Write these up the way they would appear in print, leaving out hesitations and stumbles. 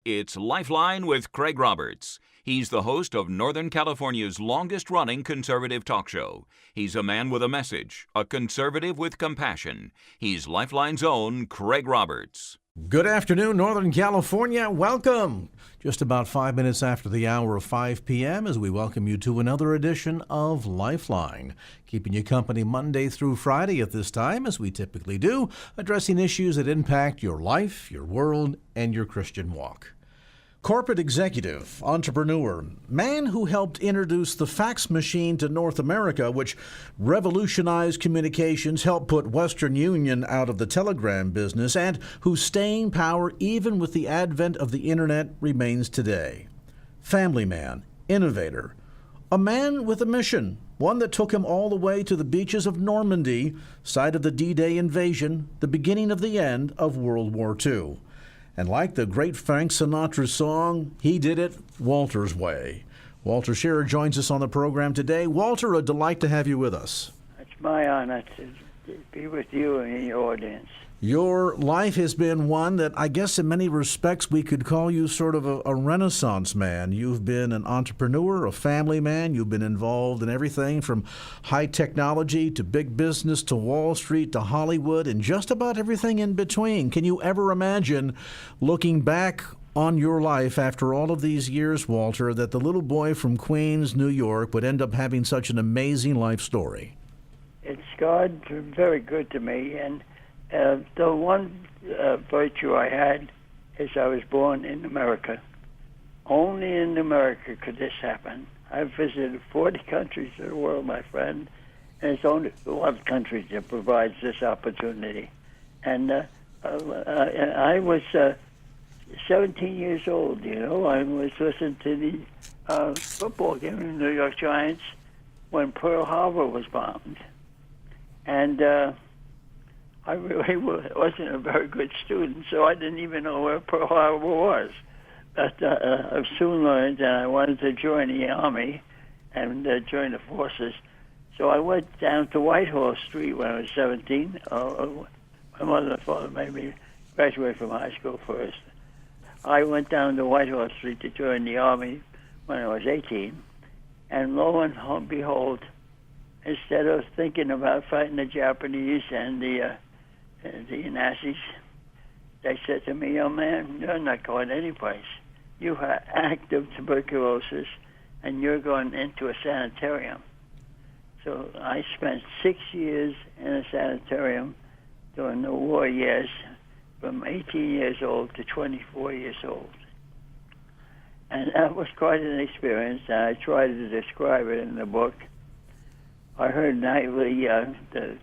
It's Lifeline with Craig Roberts. He's the host of Northern California's longest-running conservative talk show. He's a man with a message, a conservative with compassion. He's Lifeline's own Craig Roberts. Good afternoon, Northern California. Welcome. Just about 5 minutes after the hour of 5 p.m. as we welcome you to another edition of Lifeline. Keeping you company Monday through Friday at this time, as we typically do, addressing issues that impact your life, your world, and your Christian walk. Corporate executive, entrepreneur, man who helped introduce the fax machine to North America, which revolutionized communications, helped put Western Union out of the telegram business, and whose staying power, even with the advent of the internet, remains today. Family man, innovator, a man with a mission, one that took him all the way to the beaches of Normandy, site of the D-Day invasion, the beginning of the end of World War II. And like the great Frank Sinatra song, he did it Walter's way. Walter Scherr joins us on the program today. Walter, a delight to have you with us. It's my honor to be with you and your audience. Your life has been one that I guess in many respects we could call you sort of a Renaissance man. You've been an entrepreneur, a family man. You've been involved in everything from high technology to big business to Wall Street to Hollywood and just about everything in between. Can you ever imagine looking back on your life after all of these years, Walter, that the little boy from Queens, New York would end up having such an amazing life story? It's God very good to me, and the one virtue I had is I was born in America. Only in America could this happen. I've visited 40 countries in the world, my friend, and it's only one country that provides this opportunity. And I was 17 years old, you know. I was listening to the football game in the New York Giants when Pearl Harbor was bombed. And I really wasn't a very good student, so I didn't even know where Pearl Harbor was. But I soon learned that I wanted to join the Army and join the forces. So I went down to Whitehall Street when I was 17. My mother and father made me graduate from high school first. I went down to Whitehall Street to join the Army when I was 18. And lo and behold, instead of thinking about fighting the Japanese and the Nazis, they said to me, "Young man, you're not going anyplace. You have active tuberculosis, and you're going into a sanitarium." So I spent 6 years in a sanitarium during the war years, from 18 years old to 24 years old. And that was quite an experience, and I tried to describe it in the book. I heard nightly the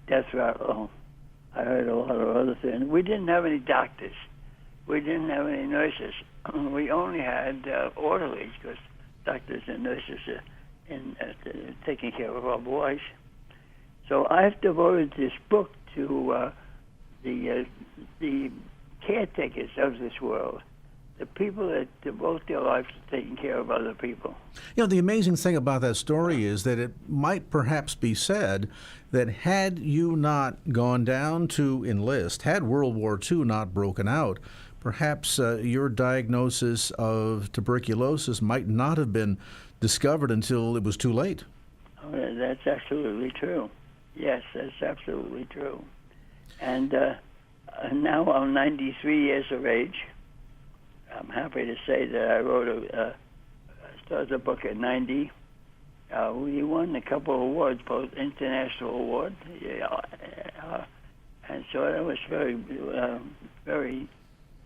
death rattle. I heard a lot of other things. We didn't have any doctors. We didn't have any nurses. We only had orderlies, because doctors and nurses are taking care of our boys. So I've devoted this book to the caretakers of this world, the people that devote their lives to taking care of other people. You know, the amazing thing about that story is that it might perhaps be said that had you not gone down to enlist, had World War II not broken out, perhaps your diagnosis of tuberculosis might not have been discovered until it was too late. Oh, that's absolutely true. Yes, that's absolutely true. And now I'm 93 years of age. I'm happy to say that I started a book at 90. We won a couple of awards, both international awards, and so that was very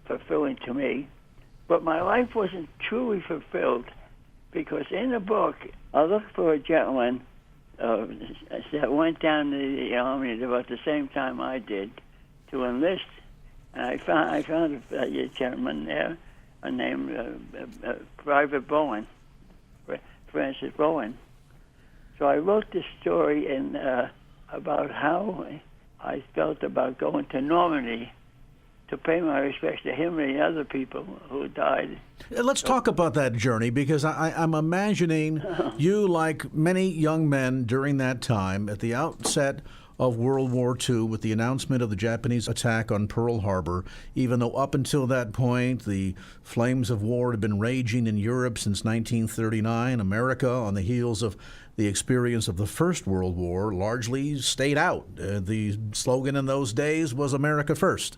fulfilling to me. But my life wasn't truly fulfilled, because in the book I looked for a gentleman that went down to the Army at about the same time I did to enlist, and I found a gentleman there named Private Bowen, Francis Bowen. So I wrote this story about how I felt about going to Normandy to pay my respects to him and the other people who died. Let's talk about that journey, because I'm imagining you, like many young men during that time, at the outset of World War II with the announcement of the Japanese attack on Pearl Harbor, even though up until that point the flames of war had been raging in Europe since 1939. America, on the heels of the experience of the First World War, largely stayed out. The slogan in those days was America First.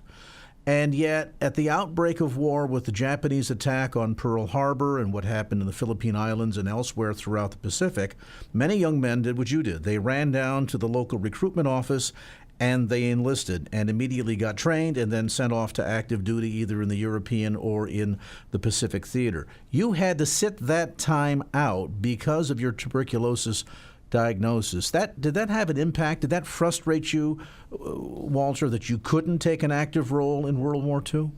And yet, at the outbreak of war with the Japanese attack on Pearl Harbor and what happened in the Philippine Islands and elsewhere throughout the Pacific, many young men did what you did. They ran down to the local recruitment office and they enlisted and immediately got trained and then sent off to active duty either in the European or in the Pacific theater. You had to sit that time out because of your tuberculosis diagnosis. Did that have an impact? Did that frustrate you, Walter, that you couldn't take an active role in World War II?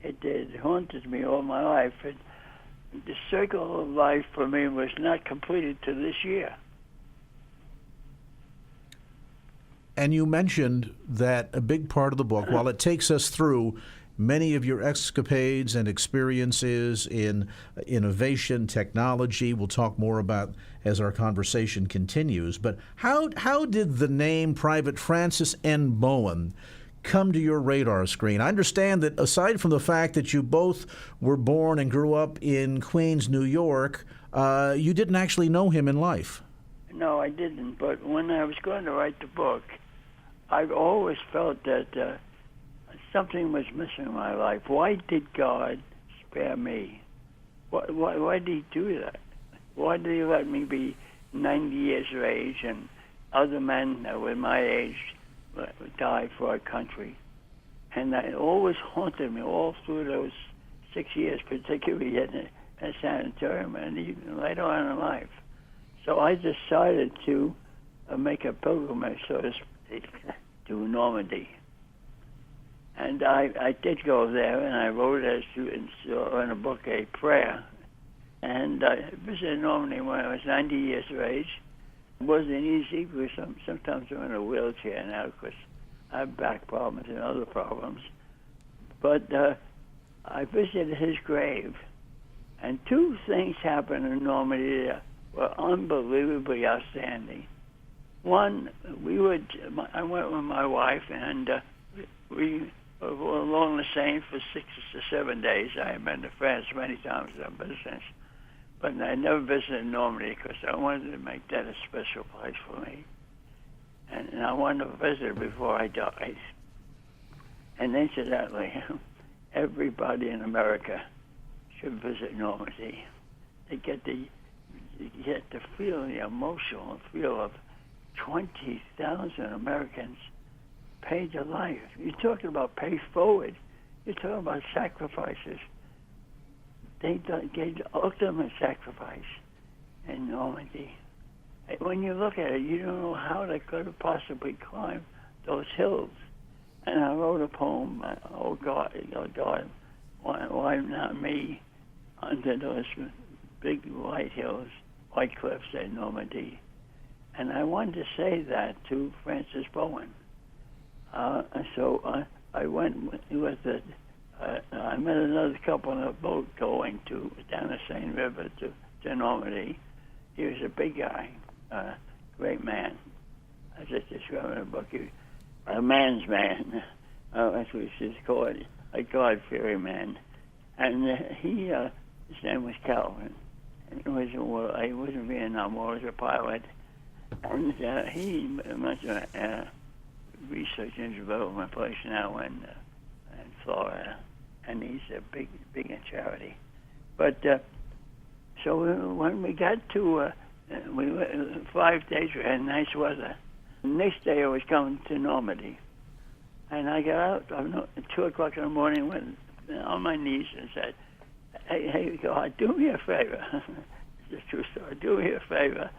It did. It haunted me all my life. The circle of life for me was not completed to this year. And you mentioned that a big part of the book, while it takes us through many of your escapades and experiences in innovation, technology, we'll talk more about as our conversation continues, but how did the name Private Francis N. Bowen come to your radar screen? I understand that aside from the fact that you both were born and grew up in Queens, New York, you didn't actually know him in life. No, I didn't, but when I was going to write the book, I've always felt that something was missing in my life. Why did God spare me? Why did he do that? Why did he let me be 90 years of age and other men that were my age die for our country? And that always haunted me all through those 6 years, particularly in a sanitarium and even later on in life. So I decided to make a pilgrimage, so to speak, to Normandy. And I did go there, and I wrote in a book a prayer. And I visited Normandy when I was 90 years of age. It wasn't easy because sometimes I'm in a wheelchair now because I have back problems and other problems. But I visited his grave, and two things happened in Normandy that were unbelievably outstanding. One, I went with my wife, and we were along the Seine for 6 to 7 days. I have been to France many times on business, but I never visited Normandy because I wanted to make that a special place for me. And I wanted to visit it before I died. And incidentally, everybody in America should visit Normandy. They get the feel, the emotional feel of 20,000 Americans paid their life. You're talking about pay forward. You're talking about sacrifices. They gave the ultimate sacrifice in Normandy. When you look at it, you don't know how they could have possibly climbed those hills. And I wrote a poem, oh God, why not me, under those big white hills, white cliffs in Normandy. And I wanted to say that to Francis Bowen. So I went with it. I met another couple on a boat going down the Seine River to Normandy. He was a big guy, great man. I just described in the book, a man's man. That's what he called, a God-fearing man. And his name was Calvin. And he was in Vietnam War as a pilot. And he must research and development place now in Florida, and he's a big in charity. But so when we got to 5 days, we had nice weather. The next day I was coming to Normandy, and I got out at 2 o'clock in the morning, went on my knees and said, "Hey, God, do me a favor." It's a true story. Do me a favor.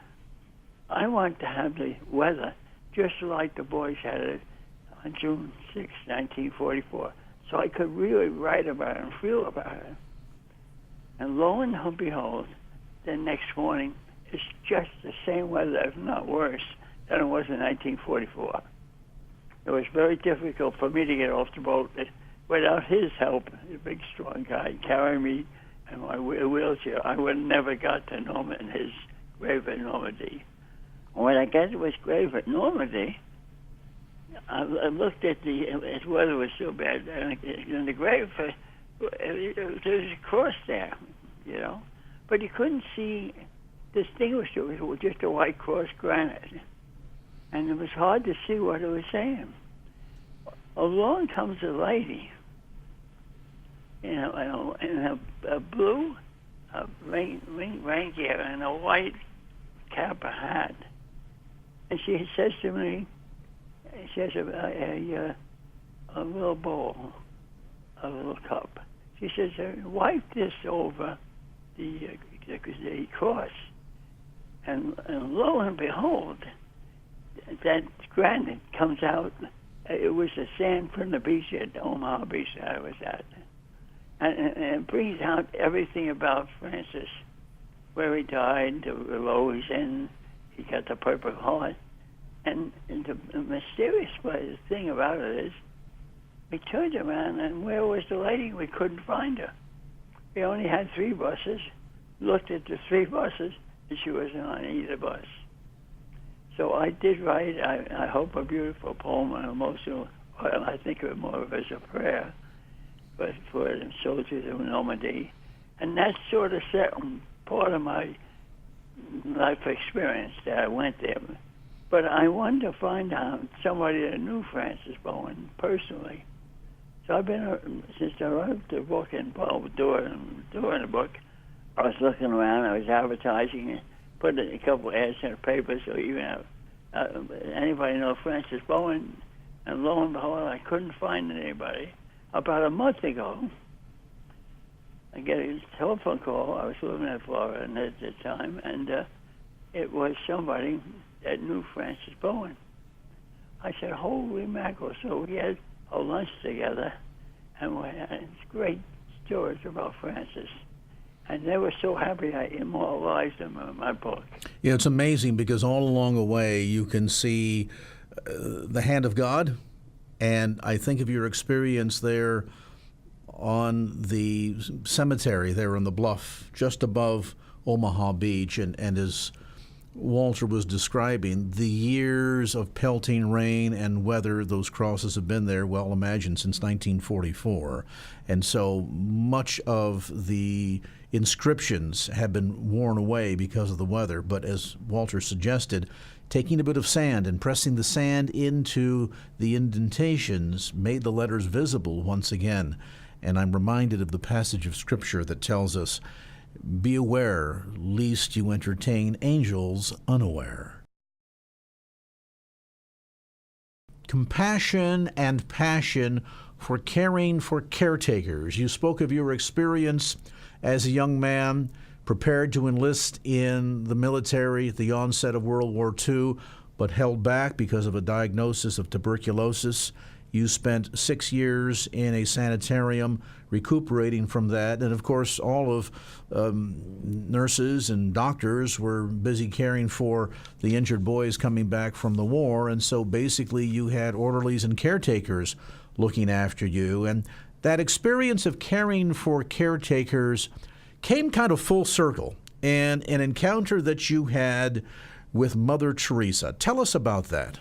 I want to have the weather just like the boys had it on June 6, 1944, so I could really write about it and feel about it. And lo and behold, the next morning, it's just the same weather, if not worse, than it was in 1944. It was very difficult for me to get off the boat without his help, a big, strong guy, carrying me in my wheelchair. I would have never got to his grave at Normandy. When I got to his grave at Normandy, I looked at the weather was so bad, and in the grave, there was a cross there, but you couldn't distinguish it. It was just a white cross granite, and it was hard to see what it was saying. Along comes a lady, in a blue rain gear and a white cap or hat, and she says to me, she has a little bowl, a little cup. She says, wipe this over the cross. And lo and behold, that granite comes out. It was the sand from the beach at Omaha Beach that I was at. And it brings out everything about Francis, where he died, the low he's in, he got the Purple Heart. And the mysterious thing about it is, we turned around, and where was the lady? We couldn't find her. We only had 3 buses, looked at the 3 buses, and she wasn't on either bus. So I did write, I hope, a beautiful poem, an emotional, well, I think of it more as a prayer, but for the soldiers of Normandy. And that sort of set part of my life experience that I went there. But I wanted to find out somebody that knew Francis Bowen personally. So I've been, since I wrote the book and doing the book, I was looking around, I was advertising it, put a couple ads in the paper, so even anybody know Francis Bowen, and lo and behold, I couldn't find anybody. About a month ago, I get a telephone call. I was living in Florida at the time, and it was somebody that knew Francis Bowen. I said, holy mackerel. So we had a lunch together, and we had great stories about Francis. And they were so happy I immortalized them in my book. Yeah, it's amazing because all along the way you can see the hand of God. And I think of your experience there on the cemetery there on the bluff just above Omaha Beach. And as Walter was describing, the years of pelting rain and weather, those crosses have been there, well, imagine, since 1944. And so much of the inscriptions have been worn away because of the weather. But as Walter suggested, taking a bit of sand and pressing the sand into the indentations made the letters visible once again. And I'm reminded of the passage of Scripture that tells us, be aware lest you entertain angels unaware. Compassion and passion for caring for caretakers. You spoke of your experience as a young man prepared to enlist in the military at the onset of World War II, but held back because of a diagnosis of tuberculosis. You spent 6 years in a sanitarium recuperating from that. And, of course, all of nurses and doctors were busy caring for the injured boys coming back from the war. And so basically you had orderlies and caretakers looking after you. And that experience of caring for caretakers came kind of full circle. And an encounter that you had with Mother Teresa. Tell us about that.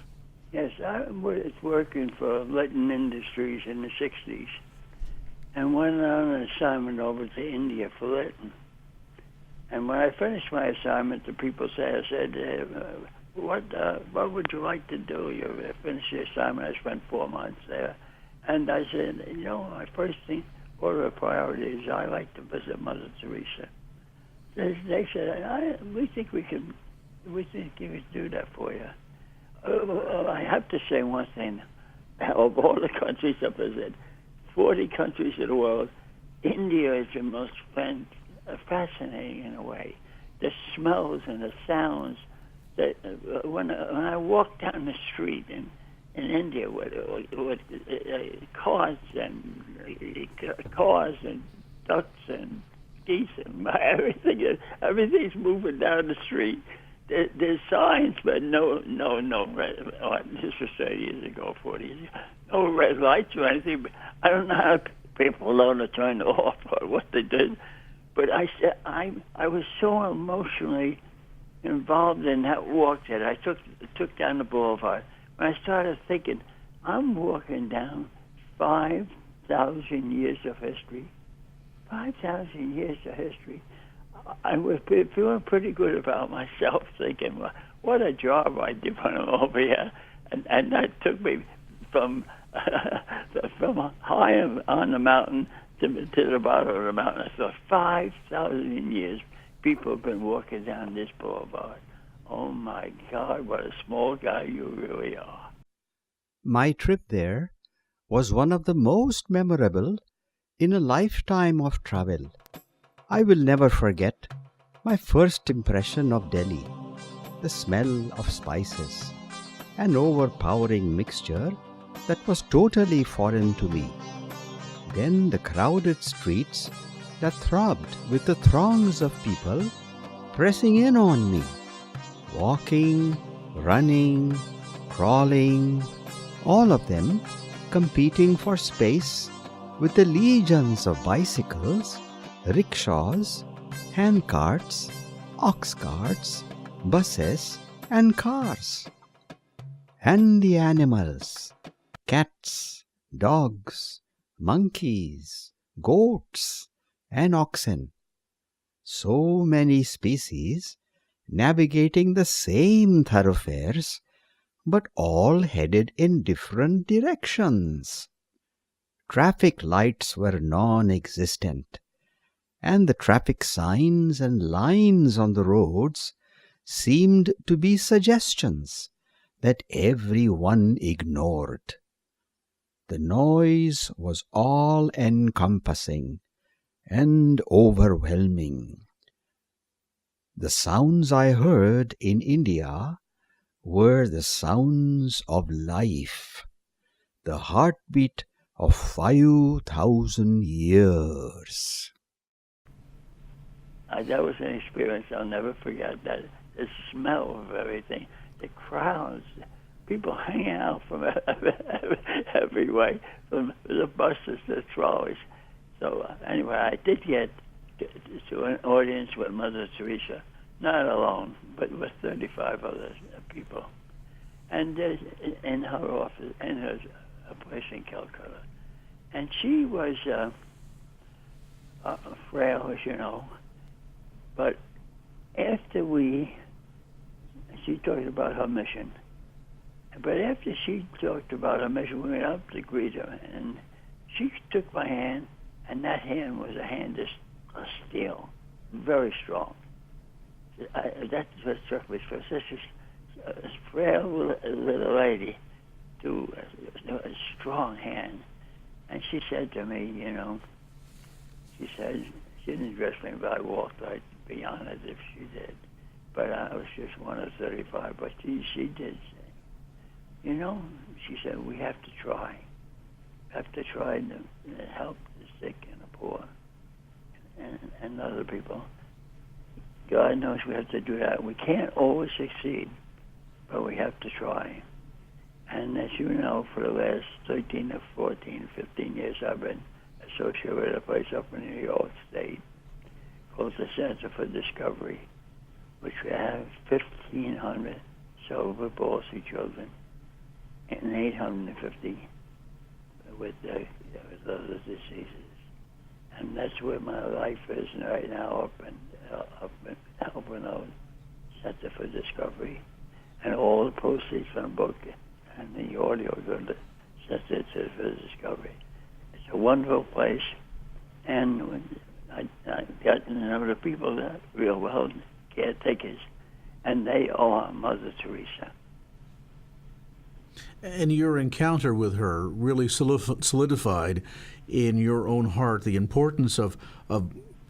Yes, I was working for Litton Industries in the 60s and went on an assignment over to India for Litton. And when I finished my assignment, the people said, what would you like to do? You finished your assignment. I spent 4 months there. And I said, my first thing, order of priority is I like to visit Mother Teresa. They said, we think you could do that for you. I have to say one thing. Of all the countries I visit, 40 countries in the world, India is the most fascinating in a way. The smells and the sounds. That when I walk down the street in India with cars and ducks and geese and everything's moving down the street. There's signs, but no red. This was 30 years ago, 40 years ago. No red lights or anything. I don't know how people learn to turn it off or what they did. But I was so emotionally involved in that walk that I took down the boulevard. When I started thinking I'm walking down 5,000 years of history. 5,000 years of history. I was feeling pretty good about myself, thinking, well, what a job I did when I'm over here. And that took me from from high on the mountain to the bottom of the mountain. So 5,000 years people have been walking down this boulevard. Oh, my God, what a small guy you really are. My trip there was one of the most memorable in a lifetime of travel. I will never forget my first impression of Delhi, the smell of spices, an overpowering mixture that was totally foreign to me. Then the crowded streets that throbbed with the throngs of people pressing in on me, walking, running, crawling, all of them competing for space with the legions of bicycles, rickshaws, handcarts, ox carts, buses, and cars. And the animals, cats, dogs, monkeys, goats, and oxen. So many species navigating the same thoroughfares, but all headed in different directions. Traffic lights were non-existent, and the traffic signs and lines on the roads seemed to be suggestions that everyone ignored. The noise was all-encompassing and overwhelming. The sounds I heard in India were the sounds of life, the heartbeat of 5,000 years. That was an experience I'll never forget. That the smell of everything, the crowds, people hanging out from every way, from the buses to the trolleys. So anyway, I did get to an audience with Mother Teresa, not alone, but with 35 other people, and in her office, in her place in Calcutta. And she was frail, as you know, but after she talked about her mission. But after she talked about her mission, we went up to greet her, and she took my hand, and that hand was a hand of steel, very strong. That's what struck me first. This is a frail little lady to a strong hand. And she said to me, she said, she didn't address me by Walter, I'd be honored if she did. But I was just one of 35, but she did say, she said, we have to try. We have to try to help the sick and the poor and other people. God knows we have to do that. We can't always succeed, but we have to try. And as you know, for the last 13 or 14, 15 years, I've been associated with a place up in New York State called the Center for Discovery, which we have 1,500 cerebral palsy children and 850 with other diseases. And that's where my life is right now, up in Albano Center for Discovery. And all the proceeds from the book and the audio go to Center for Discovery. It's a wonderful place, and I've gotten to know the people that real well, caretakers, and they are Mother Teresa. And your encounter with her really solidified in your own heart the importance of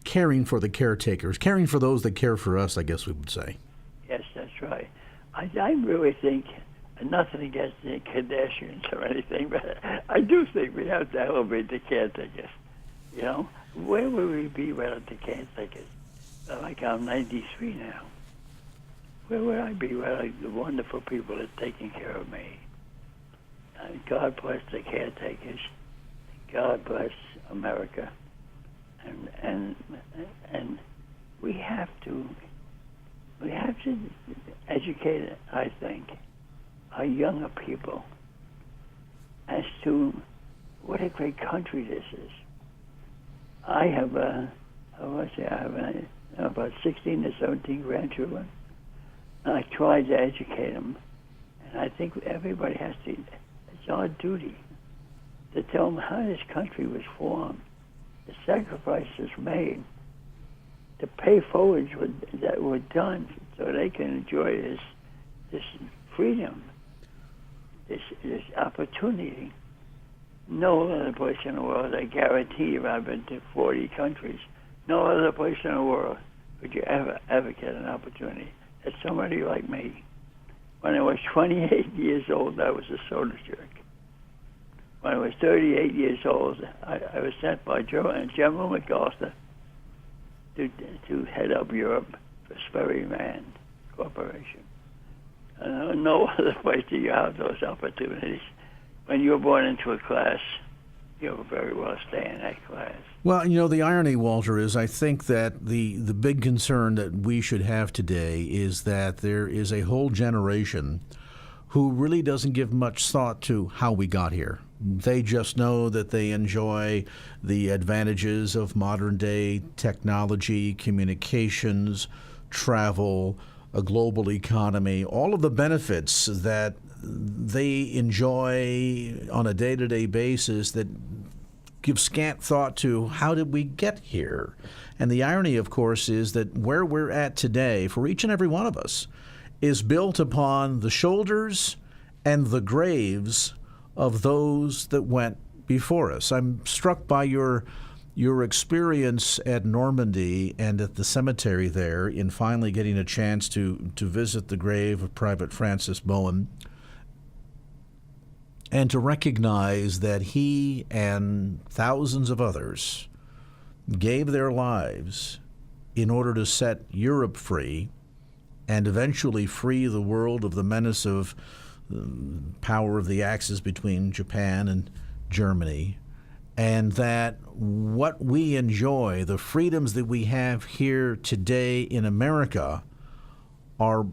caring for the caretakers, caring for those that care for us, I guess we would say. Yes, that's right. I really think, nothing against the Kardashians or anything, but I do think we have to elevate the caretakers. Where would we be without the caretakers? Like I'm 93 now. Where would I be without the wonderful people that are taking care of me? God bless the caretakers. God bless America. And we have to educate, I think, our younger people as to what a great country this is. I have about 16 or 17 grandchildren. And I try to educate them. And I think everybody has to, it's our duty to tell them how this country was formed, the sacrifices made, the pay forwards that were done so they can enjoy this freedom, this opportunity. No other place in the world, I guarantee you, I've been to 40 countries, no other place in the world would you ever get an opportunity as somebody like me. When I was 28 years old, I was a soda jerk. When I was 38 years old, I was sent by General MacArthur to head up Europe for Sperry Man Corporation. No other place do you have those opportunities. When you're born into a class, you'll very well stay in that class. Well, the irony, Walter, is I think that the big concern that we should have today is that there is a whole generation who really doesn't give much thought to how we got here. They just know that they enjoy the advantages of modern-day technology, communications, travel, a global economy, all of the benefits that they enjoy on a day-to-day basis that give scant thought to how did we get here. And the irony, of course, is that where we're at today, for each and every one of us, is built upon the shoulders and the graves of those that went before us. I'm struck by your experience at Normandy and at the cemetery there in finally getting a chance to visit the grave of Private Francis Bowen and to recognize that he and thousands of others gave their lives in order to set Europe free and eventually free the world of the menace of power of the Axis between Japan and Germany, and that what we enjoy, the freedoms that we have here today in America, are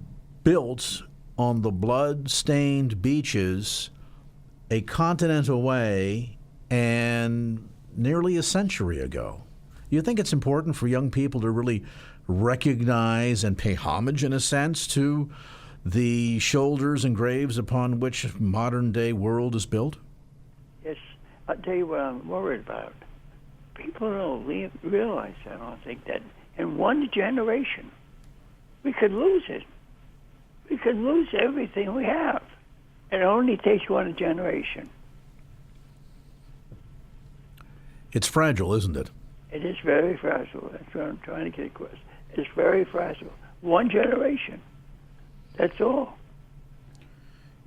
built on the blood-stained beaches a continent away and nearly a century ago. You think it's important for young people to really recognize and pay homage, in a sense, to the shoulders and graves upon which modern-day world is built? Yes. I'll tell you what I'm worried about. People don't realize, I don't think, that in one generation, we could lose it. We could lose everything we have. It only takes one generation. It's fragile, isn't it? It is very fragile. That's what I'm trying to get across. It's very fragile. One generation. That's all.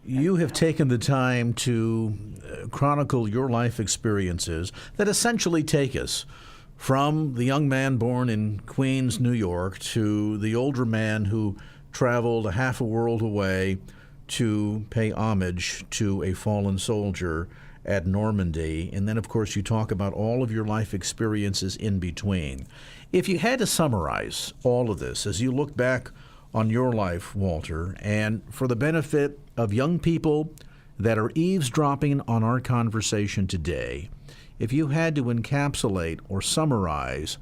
You have taken the time to chronicle your life experiences that essentially take us from the young man born in Queens, New York, to the older man who traveled a half a world away to pay homage to a fallen soldier at Normandy. And then, of course, you talk about all of your life experiences in between. If you had to summarize all of this as you look back on your life, Walter, and for the benefit of young people that are eavesdropping on our conversation today, if you had to encapsulate or summarize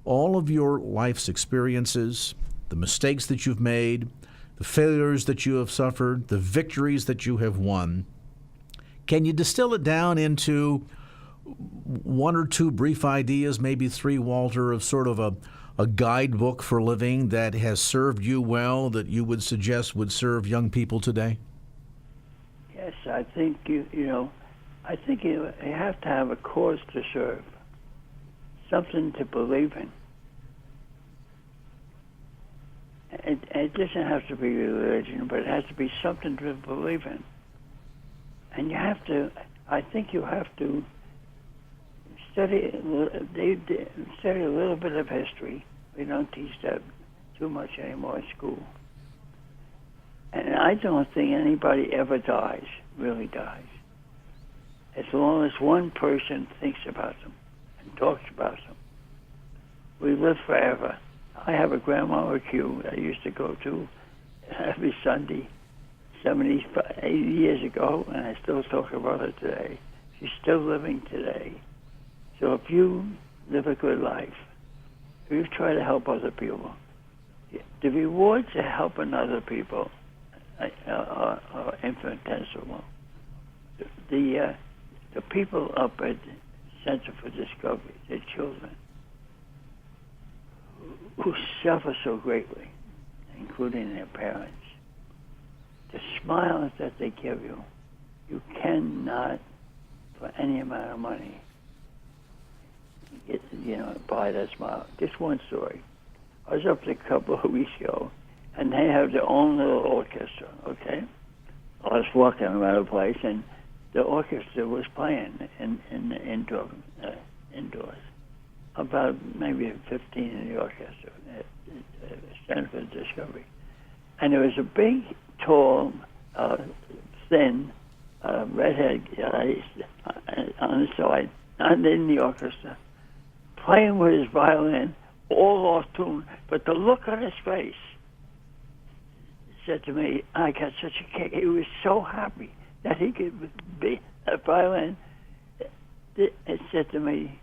all of your life's experiences, the mistakes that you've made, the failures that you have suffered, the victories that you have won, can you distill it down into one or two brief ideas, maybe three, Walter, of sort of a guidebook for living that has served you well, that you would suggest would serve young people today? Yes, I think I think you have to have a cause to serve, something to believe in. It doesn't have to be religion, but it has to be something to believe in. And I think you have to study a little bit of history. We don't teach that too much anymore in school. And I don't think anybody ever really dies, as long as one person thinks about them and talks about them. We live forever. I have a grandma queue I used to go to every Sunday. 75, 80 years ago, and I still talk about her today. She's still living today. So if you live a good life, if you try to help other people, the rewards of helping other people are infinitesimal. The people up at Center for Discovery, the children, who suffer so greatly, including their parents, the smiles that they give you, you cannot, for any amount of money, buy that smile. Just one story. I was up there a couple of weeks ago, and they have their own little orchestra, okay? I was walking around the place, and the orchestra was playing in the indoors. About maybe 15 in the orchestra at Center for Discovery. And there was a big, tall, thin, redhead guy on the side, not in the orchestra, playing with his violin, all off tune. But the look on his face said to me, I got such a kick. He was so happy that he could be a violin. It said to me,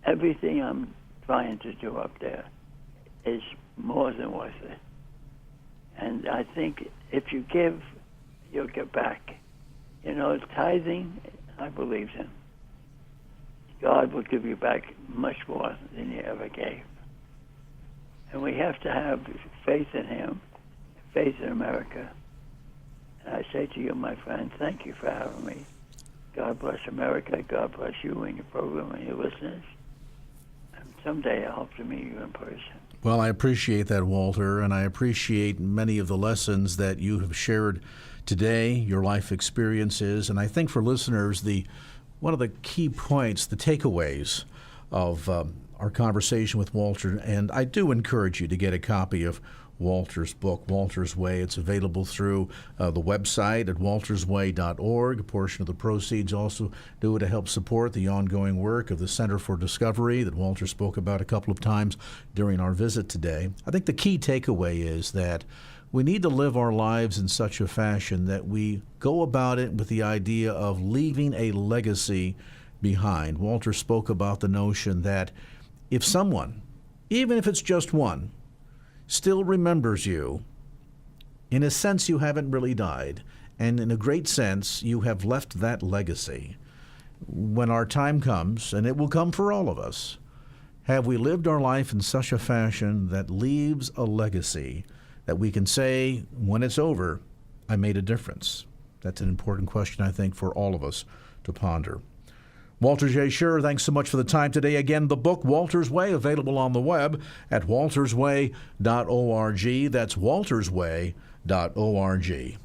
everything I'm trying to do up there is more than worth it. And I think if you give, you'll get back. Tithing, I believe in. God will give you back much more than you ever gave. And we have to have faith in Him, faith in America. And I say to you, my friend, thank you for having me. God bless America. God bless you and your program and your listeners. And someday I hope to meet you in person. Well, I appreciate that, Walter, and I appreciate many of the lessons that you have shared today, your life experiences. And I think for listeners, one of the key points, the takeaways of our conversation with Walter, and I do encourage you to get a copy of Walter's book, Walter's Way. It's available through the website at waltersway.org. A portion of the proceeds also do to help support the ongoing work of the Center for Discovery that Walter spoke about a couple of times during our visit today. I think the key takeaway is that we need to live our lives in such a fashion that we go about it with the idea of leaving a legacy behind. Walter spoke about the notion that if someone, even if it's just one, still remembers you, in a sense you haven't really died, and in a great sense you have left that legacy. When our time comes, and it will come for all of us, have we lived our life in such a fashion that leaves a legacy that we can say, when it's over, I made a difference? That's an important question, I think, for all of us to ponder. Walter J. Scherr, thanks so much for the time today. Again, the book, Walter's Way, available on the web at waltersway.org. That's waltersway.org.